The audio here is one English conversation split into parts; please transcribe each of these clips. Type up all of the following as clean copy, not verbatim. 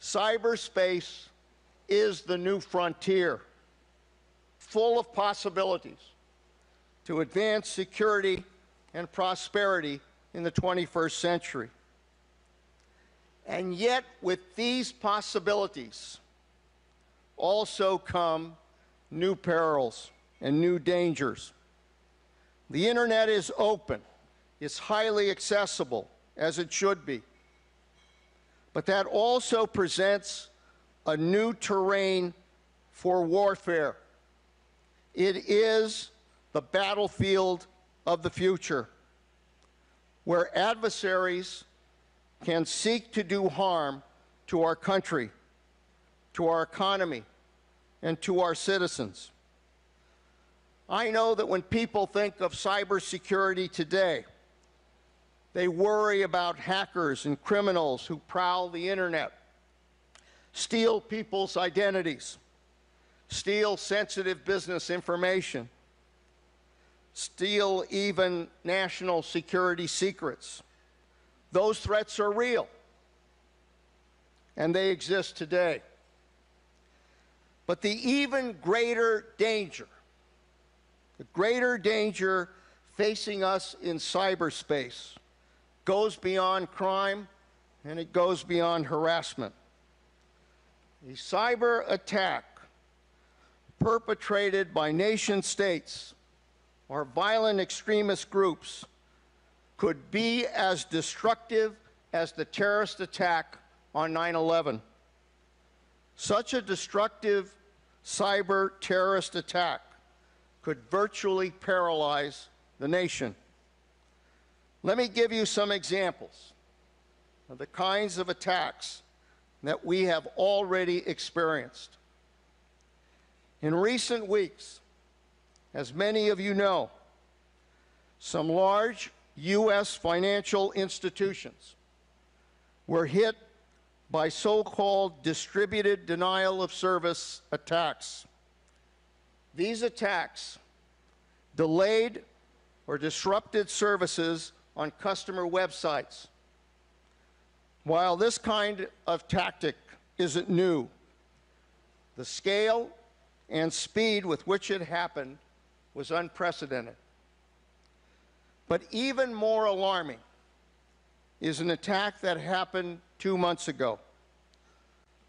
Cyberspace is the new frontier, full of possibilities to advance security and prosperity in the 21st century. And yet, with these possibilities also come new perils and new dangers. The internet is open, it's highly accessible, as it should be. But that also presents a new terrain for warfare. It is the battlefield of the future, where adversaries can seek to do harm to our country, to our economy, and to our citizens. I know that when people think of cybersecurity today, they worry about hackers and criminals who prowl the internet, steal people's identities, steal sensitive business information, steal even national security secrets. Those threats are real, and they exist today. But the even greater danger, the greater danger facing us in cyberspace goes beyond crime, and it goes beyond harassment. A cyber attack perpetrated by nation states or violent extremist groups could be as destructive as the terrorist attack on 9/11. Such a destructive cyber terrorist attack could virtually paralyze the nation. Let me give you some examples of the kinds of attacks that we have already experienced. In recent weeks, as many of you know, some large U.S. financial institutions were hit by so-called distributed denial of service attacks. These attacks delayed or disrupted services on customer websites. While this kind of tactic isn't new, the scale and speed with which it happened was unprecedented. But even more alarming is an attack that happened 2 months ago,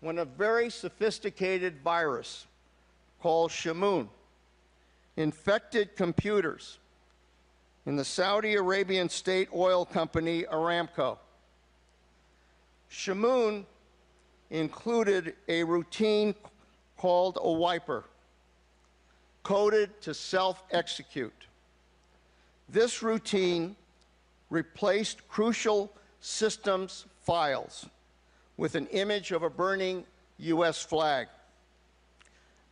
when a very sophisticated virus called Shamoon infected computers in the Saudi Arabian state oil company Aramco. Shamoon included a routine called a wiper, coded to self-execute. This routine replaced crucial systems files with an image of a burning US flag.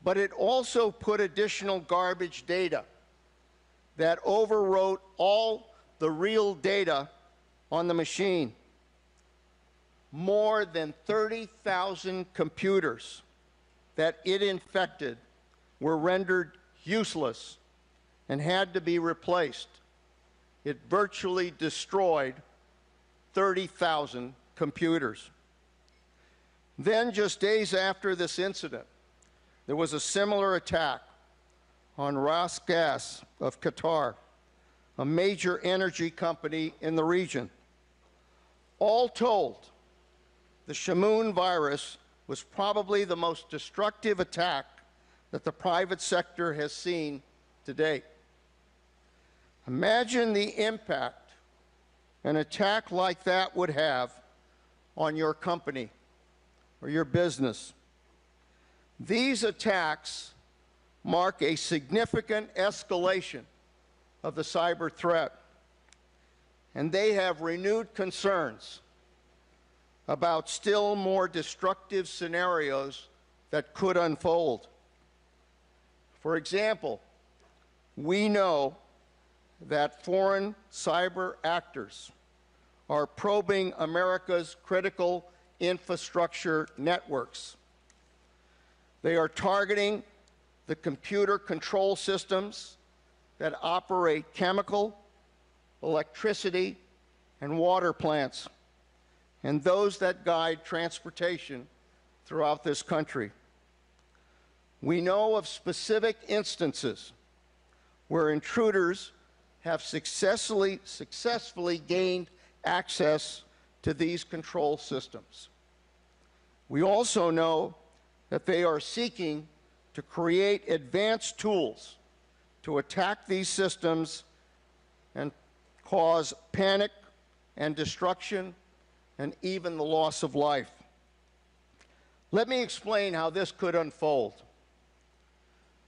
But it also put additional garbage data that overwrote all the real data on the machine. More than 30,000 computers that it infected were rendered useless and had to be replaced. It virtually destroyed 30,000 computers. Then, just days after this incident, there was a similar attack on Ras Gas of Qatar, a major energy company in the region. All told, the Shamoon virus was probably the most destructive attack that the private sector has seen to date. Imagine the impact an attack like that would have on your company or your business. These attacks mark a significant escalation of the cyber threat, and they have renewed concerns about still more destructive scenarios that could unfold. For example, we know that foreign cyber actors are probing America's critical infrastructure networks. They are targeting the computer control systems that operate chemical, electricity, and water plants, and those that guide transportation throughout this country. We know of specific instances where intruders have successfully gained access to these control systems. We also know that they are seeking to create advanced tools to attack these systems and cause panic and destruction and even the loss of life. Let me explain how this could unfold.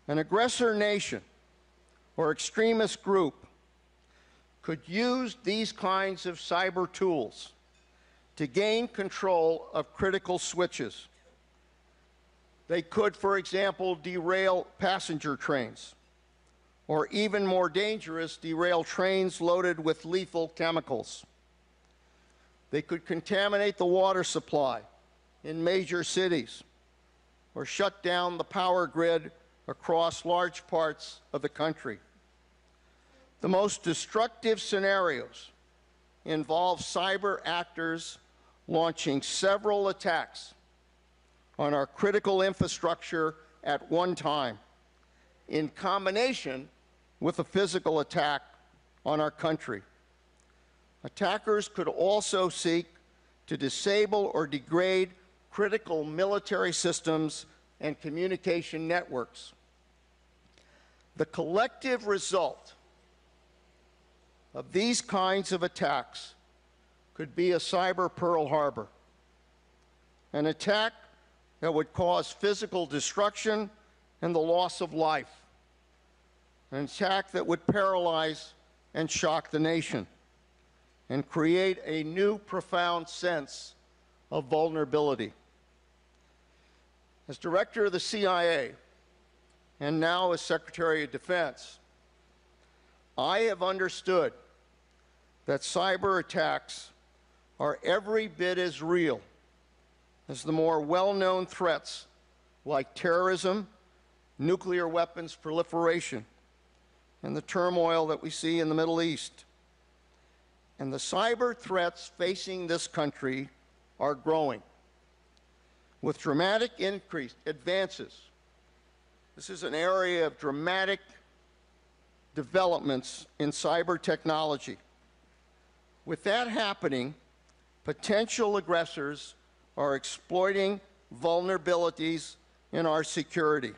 An aggressor nation or extremist group could use these kinds of cyber tools to gain control of critical switches. They could, for example, derail passenger trains, or even more dangerous, derail trains loaded with lethal chemicals. They could contaminate the water supply in major cities, or shut down the power grid across large parts of the country. The most destructive scenarios involve cyber actors launching several attacks on our critical infrastructure at one time, in combination with a physical attack on our country. Attackers could also seek to disable or degrade critical military systems and communication networks. The collective result of these kinds of attacks could be a cyber Pearl Harbor, an attack that would cause physical destruction and the loss of life, an attack that would paralyze and shock the nation and create a new profound sense of vulnerability. As director of the CIA, and now as Secretary of Defense, I have understood that cyber attacks are every bit as real as the more well-known threats like terrorism, nuclear weapons proliferation, and the turmoil that we see in the Middle East. And the cyber threats facing this country are growing with dramatic advances. This is an area of dramatic developments in cyber technology. With that happening, potential aggressors are exploiting vulnerabilities in our security.